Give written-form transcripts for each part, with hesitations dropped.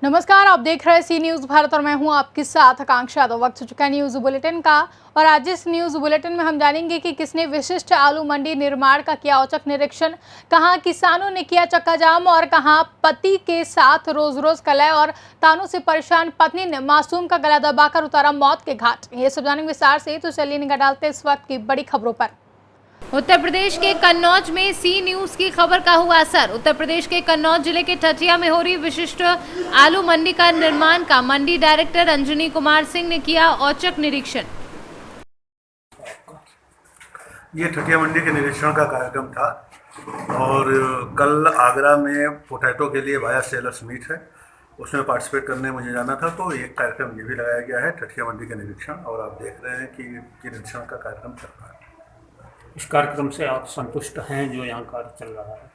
नमस्कार, आप देख रहे हैं सी न्यूज़ भारत और मैं हूं आपके साथ आकांक्षा यादव। वक्त हो चुका है न्यूज़ बुलेटिन का और आज इस न्यूज़ बुलेटिन में हम जानेंगे कि किसने विशिष्ट आलू मंडी निर्माण का किया औचक निरीक्षण, कहां किसानों ने किया चक्का जाम और कहां पति के साथ रोज रोज कलह और तानों से परेशान पत्नी ने मासूम का गला दबाकर उतारा मौत के घाट। ये सब जानेंगे विस्तार से, तो चलिए निगाह डालते इस वक्त की बड़ी खबरों पर। उत्तर प्रदेश के कन्नौज में सी न्यूज़ की खबर का हुआ असर। उत्तर प्रदेश के कन्नौज जिले के ठठिया में हो रही विशिष्ट आलू मंडी का निर्माण का मंडी डायरेक्टर अंजनी कुमार सिंह ने किया औचक निरीक्षण। ये ठठिया मंडी के निरीक्षण का कार्यक्रम था और कल आगरा में पोटैटो के लिए वाया सेलर्स मीट है, उसमें पार्टिसिपेट करने मुझे जाना था, तो एक कार्यक्रम ये भी लगाया गया है ठठिया मंडी का निरीक्षण। और आप देख रहे हैं कि निरीक्षण का कार्यक्रम चल रहा है। इस कार्यक्रम से आप संतुष्ट हैं जो यहाँ कार्य चल रहा है?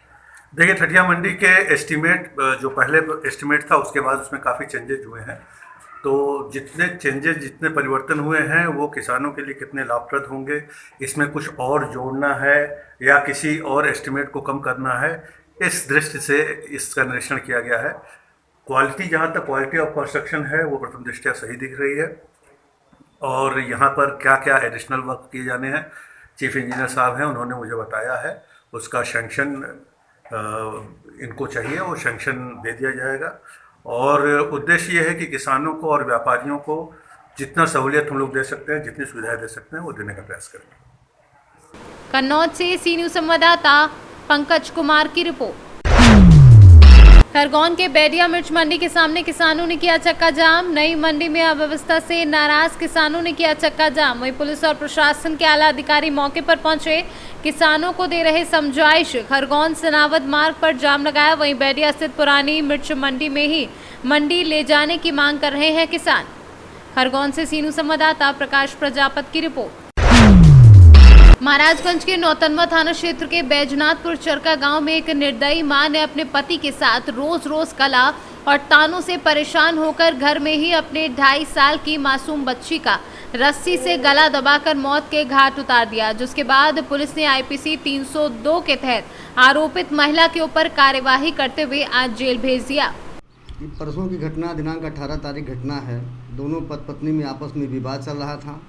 देखिए, ठठिया मंडी के एस्टीमेट जो पहले एस्टीमेट था उसके बाद उसमें काफ़ी चेंजेज हुए हैं, तो जितने परिवर्तन हुए हैं वो किसानों के लिए कितने लाभप्रद होंगे, इसमें कुछ और जोड़ना है या किसी और एस्टीमेट को कम करना है, इस दृष्टि से इसका निरीक्षण किया गया है। क्वालिटी, जहाँ तक क्वालिटी ऑफ कंस्ट्रक्शन है वो प्रथम दृष्टया सही दिख रही है और यहाँ पर क्या क्या एडिशनल वर्क किए जाने हैं चीफ इंजीनियर साहब हैं, उन्होंने मुझे बताया है, उसका सैंक्शन इनको चाहिए, वो सैंक्शन दे दिया जाएगा। और उद्देश्य ये है कि किसानों को और व्यापारियों को जितना सहूलियत हम लोग दे सकते हैं, जितनी सुविधाएं दे सकते हैं, वो देने का प्रयास करेंगे। कन्नौज से सी न्यूज़ संवाददाता पंकज कुमार की रिपोर्ट। खरगोन के बेडिया मिर्च मंडी के सामने किसानों ने किया चक्का जाम। नई मंडी में अव्यवस्था से नाराज किसानों ने किया चक्का जाम। वहीं पुलिस और प्रशासन के आला अधिकारी मौके पर पहुंचे, किसानों को दे रहे समझाइश। खरगोन सनावद मार्ग पर जाम लगाया। वहीं बेडिया स्थित पुरानी मिर्च मंडी में ही मंडी ले जाने की मांग कर रहे हैं किसान। खरगोन से सीनू संवाददाता प्रकाश प्रजापत की रिपोर्ट। महाराजगंज के नौतनवा थाना क्षेत्र के बैजनाथपुर चरका गांव में एक निर्दयी मां ने अपने पति के साथ रोज रोज कला और तानों से परेशान होकर घर में ही अपने 2.5 साल की मासूम बच्ची का रस्सी से गला दबाकर मौत के घाट उतार दिया, जिसके बाद पुलिस ने आईपीसी 302 के तहत आरोपित महिला के ऊपर कार्यवाही करते हुए आज जेल भेज दिया। परसों की घटना दिनांक 18 तारीख घटना है। दोनों पति पत्नी में आपस में विवाद चल रहा था।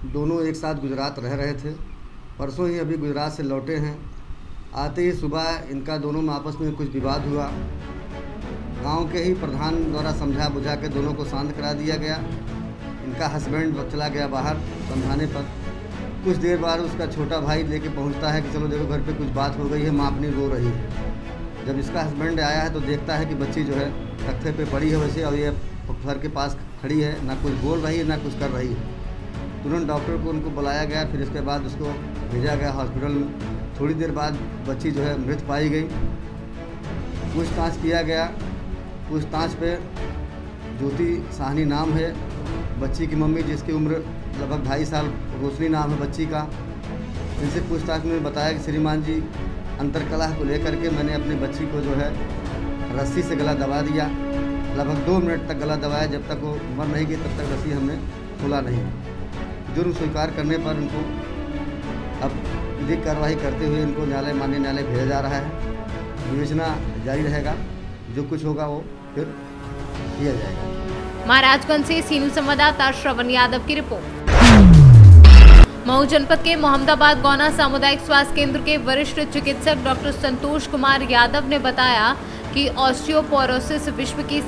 दोनों एक साथ गुजरात रह रहे थे। परसों ही अभी गुजरात से लौटे हैं। आते ही सुबह इनका दोनों में आपस में कुछ विवाद हुआ। गांव के ही प्रधान द्वारा समझा बुझा के दोनों को शांत करा दिया गया। इनका हस्बैंड चला गया बाहर समझाने पर। कुछ देर बाद उसका छोटा भाई लेके पहुंचता है कि चलो देखो घर पे कुछ बात हो गई है, माँ अपनी रो रही है। जब इसका हस्बैंड आया है तो देखता है कि बच्ची जो है तख्ते पे पड़ी है वैसे, और ये घर के पास खड़ी है, ना कुछ बोल रही है ना कुछ कर रही है। तुरंत डॉक्टर को उनको बुलाया गया, फिर इसके बाद उसको भेजा गया हॉस्पिटल में। थोड़ी देर बाद बच्ची जो है मृत पाई गई। पूछताछ किया गया। पूछताछ पे ज्योति साहनी नाम है बच्ची की मम्मी, जिसकी उम्र लगभग 2.5 साल, रोशनी नाम है बच्ची का। इनसे पूछताछ में बताया कि श्रीमान जी अंतरकलह को लेकर के मैंने अपनी बच्ची को जो है रस्सी से गला दबा दिया। लगभग 2 मिनट तक गला दबाया, जब तक वो मर नहीं गई तब तक रस्सी हमने खोला नहीं। जुर्म स्वीकार करने पर इनको अब विधिक कार्रवाई करते हुए इनको माननीय न्यायालय भेजा जा रहा है। विवेचना जारी रहेगा, जो कुछ होगा वो फिर किया जाएगा। महाराजगंज से सीनू संवाददाता श्रवण यादव की रिपोर्ट। मऊ जनपद के मोहम्मदाबाद गौना सामुदायिक स्वास्थ्य केंद्र के वरिष्ठ चिकित्सक डॉक्टर संतोष कुमार यादव ने बताया कि ऑस्टियोपोरोसिस विश्व की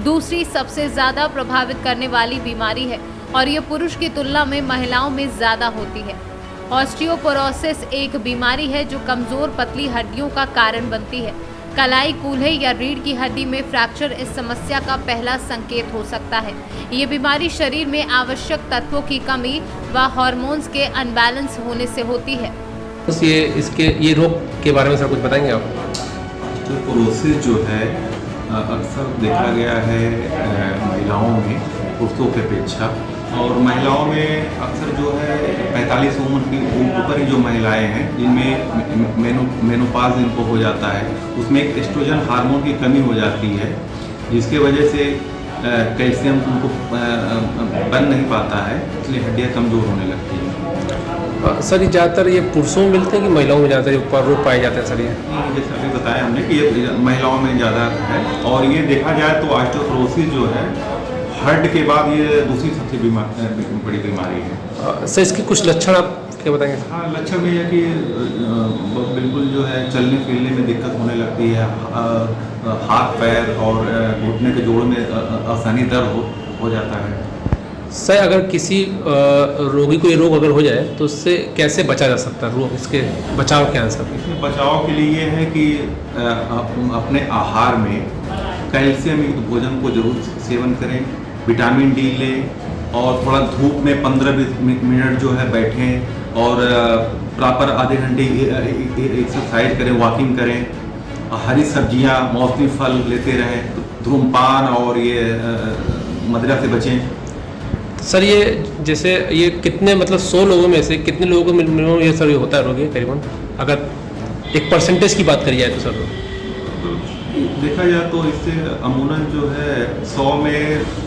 दूसरी सबसे ज्यादा प्रभावित करने वाली बीमारी है और ये पुरुष की तुलना में महिलाओं में ज्यादा होती है। ऑस्टियोपोरोसिस एक बीमारी है जो कमजोर पतली हड्डियों का कारण बनती है। कलाई, कूल्हे या रीढ़ की हड्डी में फ्रैक्चर इस समस्या का पहला संकेत हो सकता है। ये बीमारी शरीर में आवश्यक तत्वों की कमी व हार्मोन्स के अनबैलेंस होने से होती है। ये रोग के बारे में सर कुछ बताएंगे आप? ऑस्टियोपोरोसिस जो है अक्सर देखा गया है महिलाओं में पुरुषों के अपेक्षा, और महिलाओं में अक्सर जो है 45 उम्र की ऊपर की जो महिलाएं हैं जिनमें मेनोपाज इनको हो जाता है, उसमें एक एस्ट्रोजन हार्मोन की कमी हो जाती है, जिसके वजह से कैल्शियम उनको बन नहीं पाता है, इसलिए हड्डियां कमज़ोर होने लगती हैं। सर ये ज़्यादातर ये पुरुषों में मिलते हैं कि महिलाओं में ज़्यादातर ये रोग पाए जाते हैं सर? ये जैसे अभी बताया हमने कि ये महिलाओं में ज़्यादा है, और ये देखा जाए तो ऑस्टियोपोरोसिस जो है हार्ट के बाद ये दूसरी सबसे बड़ी बीमारी है। सर इसके कुछ लक्षण आप क्या बताएंगे? हाँ, लक्षण ये है कि बिल्कुल जो है चलने फिरने में दिक्कत होने लगती है, हाथ पैर और घुटने के जोड़ों में आसानी दर्द हो जाता है। सर अगर किसी रोगी को ये रोग अगर हो जाए तो उससे कैसे बचा जा सकता है? रोग इसके बचाव क्या है सर? इसमें बचाव के लिए ये है कि अपने आहार में कैल्शियम युक्त भोजन को जरूर सेवन करें, विटामिन डी लें और थोड़ा धूप में 15-20 मिनट जो है बैठें और प्रॉपर आधे घंटे एक्सरसाइज करें, वॉकिंग करें, हरी सब्जियां, मौसमी फल लेते रहें, धूम्रपान और ये मदिरा से बचें। सर ये जैसे ये कितने मतलब 100 लोगों में से कितने लोगों को मिनिमम ये सर ये होता है रोग ये करीबन, अगर एक परसेंटेज की बात करी जाए तो सर? देखा जाए तो इससे अमूमन जो है 100 में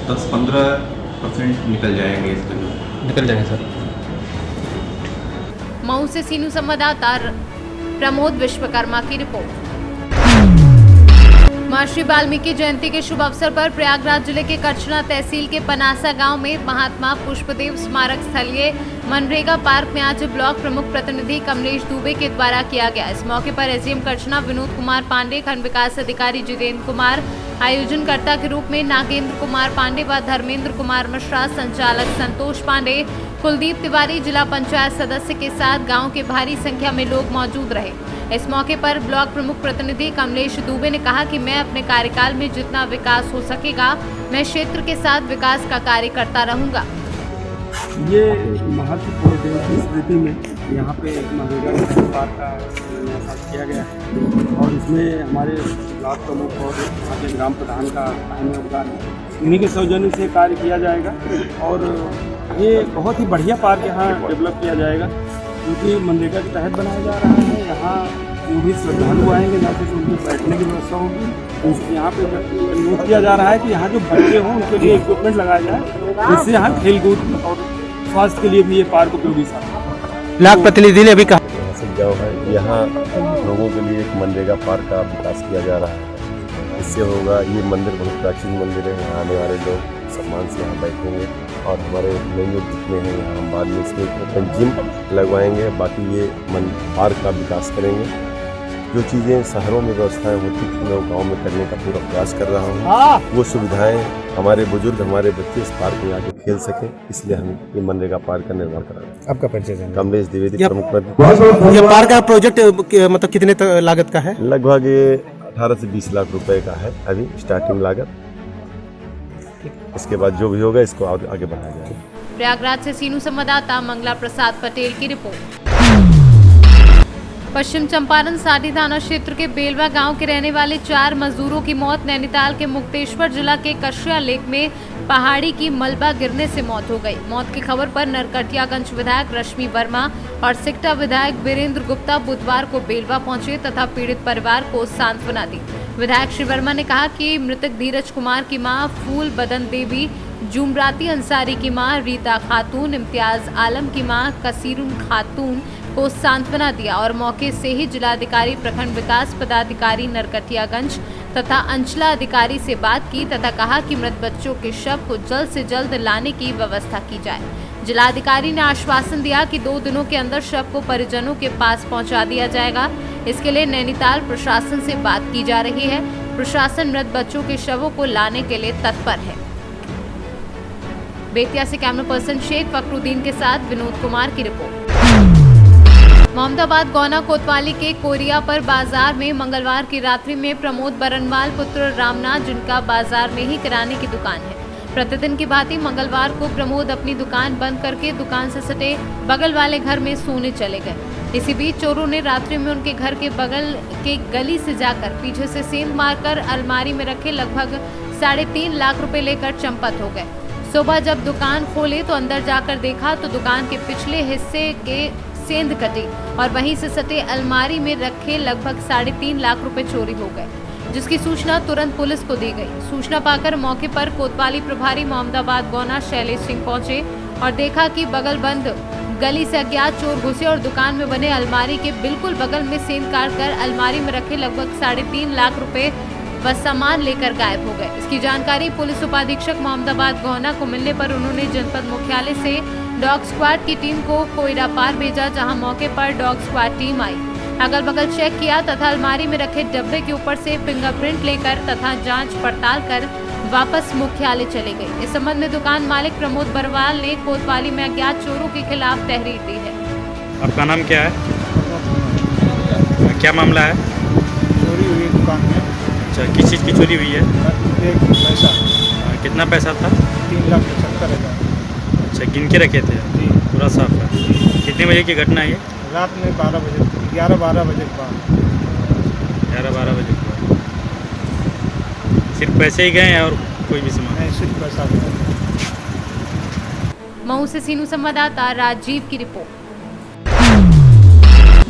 10-15% निकल जाएंगे, इसके जो निकल जाएंगे सर। मऊ से सीनू संवाददाता प्रमोद विश्वकर्मा की रिपोर्ट। महर्षि वाल्मीकि जयंती के शुभ अवसर पर प्रयागराज जिले के कचना तहसील के पनासा गांव में महात्मा पुष्पदेव स्मारक स्थलीय मनरेगा पार्क में आज ब्लॉक प्रमुख प्रतिनिधि कमलेश दुबे के द्वारा किया गया। इस मौके पर एसडीएम कचना विनोद कुमार पांडे, खंड विकास अधिकारी जितेंद्र कुमार, आयोजनकर्ता के रूप में नागेंद्र कुमार पांडे व धर्मेंद्र कुमार मिश्रा, संचालक संतोष पांडे, कुलदीप तिवारी, जिला पंचायत सदस्य के साथ गांव के भारी संख्या में लोग मौजूद रहे। इस मौके पर ब्लॉक प्रमुख प्रतिनिधि कमलेश दुबे ने कहा कि मैं अपने कार्यकाल में जितना विकास हो सकेगा मैं क्षेत्र के साथ विकास का कार्य करता रहूंगा। ये महत्वपूर्ण की स्मृति में यहाँ पे मनरेगा पार्क का निर्माण किया गया है और इसमें हमारे ब्लॉक प्रमुख और यहाँ के ग्राम प्रधान का अहम योगदान है। इन्हीं के सौजन्य से कार्य किया जाएगा और ये बहुत ही बढ़िया पार्क यहाँ डेवलप किया जाएगा क्योंकि मनरेगा के तहत बनाया जा रहा है। यहाँ जो भी श्रद्धालु आएंगे ना सिर्फ उनकी बैठने की व्यवस्था होगी। यहाँ पे अनुरोध किया जा रहा है कि यहाँ जो बच्चे हों उनके लिए इक्विपमेंट लगाया जाए जिससे यहाँ खेलकूद और स्वास्थ्य के लिए भी ये पार्क उपयोगी साबित। ब्लॉक प्रतिनिधि ने भी कहा गाँव है, यहाँ लोगों के लिए एक मनरेगा पार्क का विकास किया जा रहा है। इससे होगा, ये मंदिर बहुत प्राचीन मंदिर है, यहाँ आने वाले लोग सम्मान से यहाँ बैठेंगे और हमारे नए जो जितने हैं यहाँ हम बाद में इसमें ओपन जिम लगवाएंगे। बाकी ये पार्क का विकास करेंगे। जो चीज़ें शहरों में व्यवस्थाएं होती थी मैं गाँव में करने का पूरा प्रयास कर रहा हूँ। वो सुविधाएं हमारे बुजुर्ग, हमारे बच्चे इस पार्क में आके खेल सकें, इसलिए हम ये मनरेगा पार्क का निर्माण करा रहे हैं। आपका परिचय? कमलेश द्विवेदी, प्रमुख ये पार्क का प्रोजेक्ट मतलब कितने लागत का है? लगभग ये 18 से 20 लाख रुपए का है अभी स्टार्टिंग लागत। इसके बाद जो भी होगा इसको आगे बढ़ाया जाएगा। प्रयागराज से सीनू संवाददाता मंगला प्रसाद पटेल की रिपोर्ट। पश्चिम चंपारण साठी थाना क्षेत्र के बेलवा गांव के रहने वाले 4 मजदूरों की मौत। नैनीताल के मुक्तेश्वर जिला के कश्या लेक में पहाड़ी की मलबा गिरने से मौत हो गई। मौत की खबर पर नरकटियागंज विधायक रश्मि वर्मा और सिकटा विधायक वीरेंद्र गुप्ता बुधवार को बेलवा पहुंचे तथा पीड़ित परिवार को सांत्वना दी। विधायक श्री वर्मा ने कहा कि मृतक धीरज कुमार की मां फूल बदन देवी, जुमराती अंसारी की मां रीता खातून, इम्तियाज आलम की मां कसीरुन खातून को सांत्वना दिया और मौके से ही जिलाधिकारी, प्रखंड विकास पदाधिकारी नरकटियागंज तथा अंचला अधिकारी से बात की तथा कहा कि मृत बच्चों के शव को जल्द से जल्द लाने की व्यवस्था की जाए। जिलाधिकारी ने आश्वासन दिया कि 2 दिनों के अंदर शव को परिजनों के पास पहुंचा दिया जाएगा। इसके लिए नैनीताल प्रशासन से बात की जा रही है। प्रशासन मृत बच्चों के शवों को लाने के लिए तत्पर है। बेतिया से कैमरा पर्सन शेख फखरुद्दीन के साथ विनोद कुमार की रिपोर्ट। मोहम्मदाबाद गौना कोतवाली के कोरिया पर बाजार में मंगलवार की रात्रि में प्रमोद बरनवाल पुत्र रामनाथ, जिनका बाजार में ही किराने की दुकान है, प्रतिदिन की भांति मंगलवार को प्रमोद अपनी दुकान बंद करके दुकान से सटे बगल वाले घर में सोने चले गए। इसी बीच चोरों ने रात्रि में उनके घर के बगल के गली से जाकर पीछे से सेंध मारकर अलमारी में रखे लगभग 3.5 लाख रुपए लेकर चंपत हो गए। सुबह जब दुकान खोले तो अंदर जाकर देखा तो दुकान के पिछले हिस्से के सेंध कटी और वहीं से सटे अलमारी में रखे लगभग 3.5 लाख रुपए चोरी हो गए, जिसकी सूचना तुरंत पुलिस को दी गई। सूचना पाकर मौके पर कोतवाली प्रभारी मोहम्मदाबाद गौना शैलेश सिंह पहुंचे और देखा कि बगल बंद गली से अज्ञात चोर घुसे और दुकान में बने अलमारी के बिल्कुल बगल में सेंध काट कर अलमारी में रखे लगभग 3.5 लाख रुपए व सामान लेकर गायब हो गए। इसकी जानकारी पुलिस उपाधीक्षक मोहम्मदाबाद गोहना को मिलने पर उन्होंने जनपद मुख्यालय से डॉग स्क्वाड की टीम को कोयरा पार भेजा, जहां मौके पर डॉग स्क्वाड टीम आई, अगल बगल चेक किया तथा अलमारी में रखे डब्बे के ऊपर से फिंगरप्रिंट लेकर तथा जांच पड़ताल कर वापस मुख्यालय चले गए। इस संबंध में दुकान मालिक प्रमोद बरवाल ने कोतवाली में अज्ञात चोरों के खिलाफ तहरीर दी है। आपका नाम क्या है? क्या मामला है? चोरी हुई दुकान में। अच्छा, किस चीज़ की चोरी हुई है? पैसा। कितना पैसा था? 3,75,000। अच्छा, गिन के रखे थे? जी। पूरा साफ है। कितने बजे की घटना है ये? रात में 11-12 बजे के बाद। 11-12 बजे के बाद। सिर्फ पैसे ही गए हैं और कोई भी सामान? नहीं, सिर्फ पैसा गया। मऊ से सीनू संवाददाता राजीव की रिपोर्ट।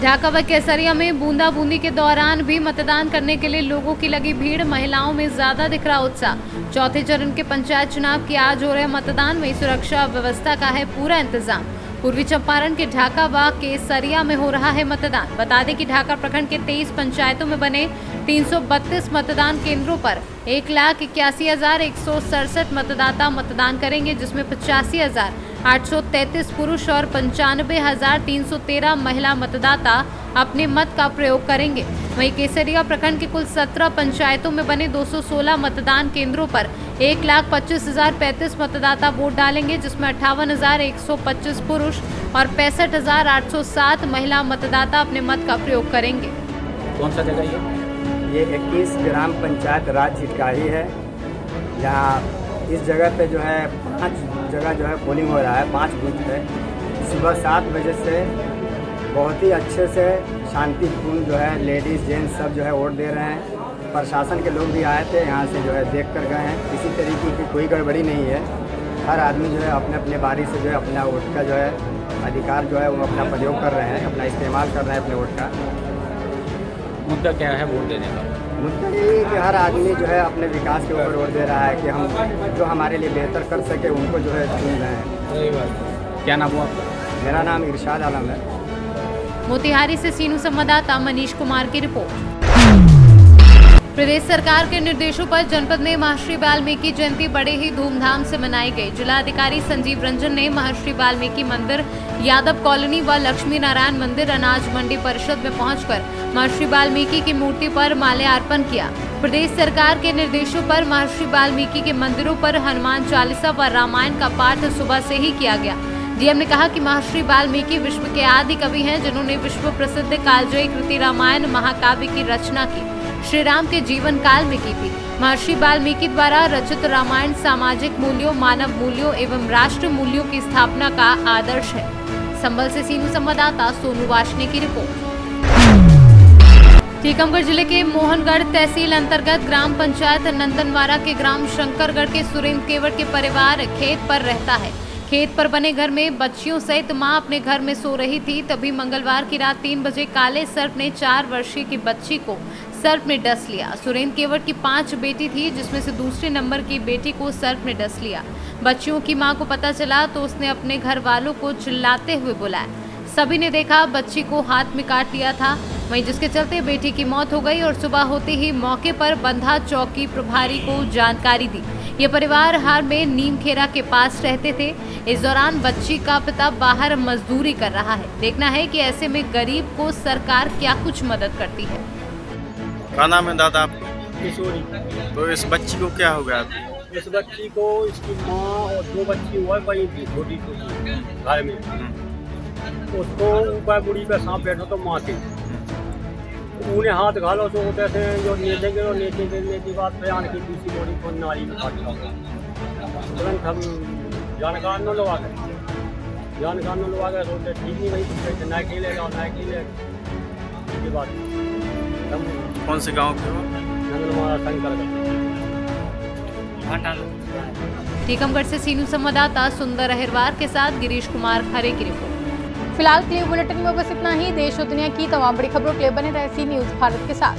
ढाका व केसरिया में बूंदाबूंदी के दौरान भी मतदान करने के लिए लोगों की लगी भीड़, महिलाओं में ज्यादा दिख रहा उत्साह। चौथे चरण के पंचायत चुनाव की आज हो रहे मतदान में सुरक्षा व्यवस्था का है पूरा इंतजाम। पूर्वी चंपारण के ढाका व केसरिया में हो रहा है मतदान। बता दें कि ढाका प्रखंड के 23 पंचायतों में बने 332 मतदान केंद्रों पर 1,81,167 मतदाता मतदान करेंगे, जिसमें 85,833 पुरुष और 95,313 महिला मतदाता अपने मत का प्रयोग करेंगे। वहीं केसरिया प्रखंड के कुल 17 पंचायतों में बने 216 मतदान केंद्रों पर 1,25,035 मतदाता वोट डालेंगे, जिसमें 58,125 पुरुष और 65,807 महिला मतदाता अपने मत का प्रयोग करेंगे। कौन सा जगह ये 21 ग्राम पंचायत राज झिटकाही है। यहाँ इस जगह पे जो है 5 जगह जो है पोलिंग हो रहा है, 5 बूथ पे। सुबह 7 बजे से बहुत ही अच्छे से शांतिपूर्ण जो है लेडीज़ जेंट्स सब जो है वोट दे रहे हैं। प्रशासन के लोग भी आए थे, यहाँ से जो है देख कर गए हैं। किसी तरीके की कोई गड़बड़ी नहीं है। हर आदमी जो है अपने अपने बारी से जो है अपना वोट का जो है अधिकार जो है वो अपना प्रयोग कर रहे हैं, अपना इस्तेमाल कर रहे हैं अपने वोट का। मुद्दा क्या है वोट देने का? मुद्दा ये है कि हर आदमी जो है अपने विकास के ऊपर वोट दे रहा है कि हम जो हमारे लिए बेहतर कर सके उनको जो है चुन रहे हैं। सही बात। क्या नाम हुआ आपका? मेरा नाम इरशाद आलम है। मोतिहारी से सीनू संवाददाता मनीष कुमार की रिपोर्ट। प्रदेश सरकार के निर्देशों पर जनपद में महर्षि वाल्मीकि जयंती बड़े ही धूमधाम से मनाई गई। जिलाधिकारी संजीव रंजन ने महर्षि वाल्मीकि मंदिर, यादव कॉलोनी व लक्ष्मी नारायण मंदिर अनाज मंडी परिषद में पहुंचकर महर्षि वाल्मीकि की मूर्ति पर माल्यार्पण किया। प्रदेश सरकार के निर्देशों पर महर्षि वाल्मीकि के मंदिरों पर हनुमान चालीसा व रामायण का पाठ सुबह से ही किया गया। डीएम ने कहा कि महर्षि वाल्मीकि विश्व के आदि कवि हैं, जिन्होंने विश्व प्रसिद्ध कालजयी कृति रामायण महाकाव्य की रचना की श्री राम के जीवन काल में की थी। महर्षि वाल्मीकि द्वारा रचित रामायण सामाजिक मूल्यों, मानव मूल्यों एवं राष्ट्र मूल्यों की स्थापना का आदर्श है। संभल से सीनू संवाददाता सोनू वाशने की रिपोर्ट। टीकमगढ़ जिले के मोहनगढ़ तहसील अंतर्गत ग्राम पंचायत नंदनवारा के ग्राम शंकरगढ़ के सुरेंद्र केवट के परिवार खेत पर रहता है। खेत पर बने घर में बच्चियों सहित मां अपने घर में सो रही थी, तभी मंगलवार की रात 3 बजे काले सर्प ने 4 वर्षीय की बच्ची को सर्प ने डस लिया। सुरेंद्र केवट की 5 बेटी थी, जिसमें से दूसरे नंबर की बेटी को सर्प ने डस लिया। बच्चियों की मां को पता चला तो उसने अपने घर वालों को चिल्लाते हुए बुलाया। सभी ने देखा बच्ची को हाथ में काट लिया था, वहीं जिसके चलते बेटी की मौत हो गई और सुबह होते ही मौके पर बंधा चौकी प्रभारी को जानकारी दी। ये परिवार हाल में नीमखेरा के पास रहते थे। इस दौरान बच्ची का पिता बाहर मजदूरी कर रहा है। देखना है कि ऐसे में गरीब को सरकार क्या कुछ मदद करती है। क्या नाम है दादा आपको? किशोरी। तो इस बच्ची को क्या हो गया? इस बच्ची को इसकी माँ और 2 बच्ची हुआ वही थी छोटी छोटी घर में। उसको ऊपर बुढ़ी पे सांप बैठो तो माँ थी, उन्हें हाथ घालो तो होते थे जो नीचे गिरो, नीचे गिरने की बात पे आने की दूसरी बॉडी को नाली में काट लिया। तुरंत हम जानकार न लगा गए सोचते ठीक नहीं वही पूछते ना अकेले जाओ ना अकेले की बात। कौन से गांव के हो? टीकमगढ़ से सीनू संवाददाता सुंदर अहिरवार के साथ गिरीश कुमार खरे की रिपोर्ट। फिलहाल के लिए बुलेटिन में बस इतना ही। देश और दुनिया की तमाम बड़ी खबरों के लिए बने रहे सी न्यूज़ भारत के साथ।